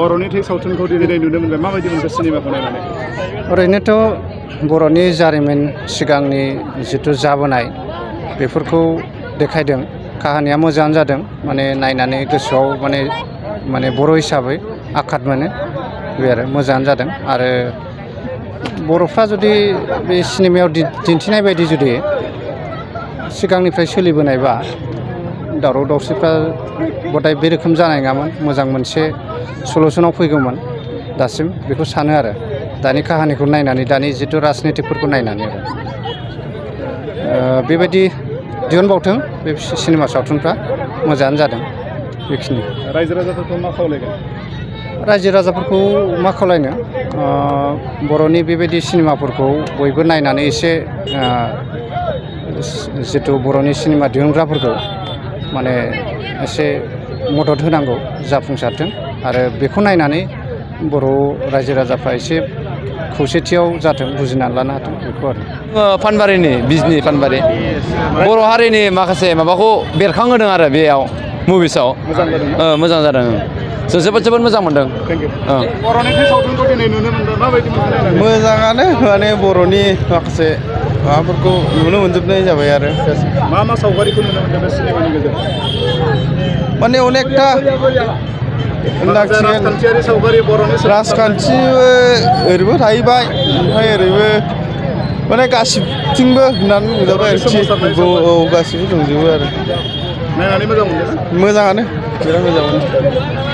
बर'नि थै सावथुनखौ दिनै नुनो मोनबाय माबायदि मोनखो सिनेमाखौ नायनानै ओरैनोथ' बर'नि जारिमिन सिगांनि जिथु जाबोनाय बेफोरखौ देखायदों काहानिया मोजाङानो जादों माने नायनानै गोसोआव माने बर' हिसाबै आघात मोनो बे आरो मोजाङानो जादों आरो बर'फ्रा जुदि बे सिनेमायाव दिन्थिनाय बायदि जुदि सिगांनिफ्राय सोलिबोनायबा दावराव दावसिफ्रा गथाय बे रोखोम जानाय नङामोन मोजां मोनसे सलुसनाव फैगौमोन दासिम बेखौ सानो आरो दानि काहानिखौ नायनानै दानि जिथु राजनितिकफोरखौ नायनानै आरो बेबायदि दिहुनबावथों बे सिनेमा सावथुनफ्रा मोजाङानो जादों बेखिनि रायजो राजाफोरखौ मा खावलायगोन रायजो राजाफोरखौ मा खावलायनो बर'नि बेबायदि सिनेमाफोरखौ बयबो नायनानै एसे जिथु बर'नि सिनेमा दिहुनग्राफोरखौ माने एसे मदद होनांगौ जाफुंसारथों आरो बेखौ नायनानै बर' रायजो राजाफ्रा एसे खौसेथियाव जाथों बुजिनानै लानो हाथों बेखौ आरो फानबारिनि बिजनि फानबारि बर' हारिनि माखासे माबाखौ बेरखांहोदों आरो बेयाव मुभिसाव मोजां जादों जों जोबोद मोजां मोनदों बर'नि थै सावथुनखौ दिनै नुनो मोनबाय माबायदि मोनखो नायनानै मोजाङानो माने बर'नि माखासे माबाफोरखौ नुनो मोनजोबनाय जाबाय आरो मा सावगारिखौ नुनो मोनदों बे सिनेमानि गेजेरजों माने अनेकथा राजखान्थियारि सावगारि बर'नि राजखान्थिबो ओरैबो थाहैबाय ओमफ्राय ओरैबो माने गासिबथिंबो होननानै बुंजाबाय आरोखि औ गासिबो दंजोबो आरो नायनानै मोजां मोनदों मोजाङानो बिराद मोजां मोनो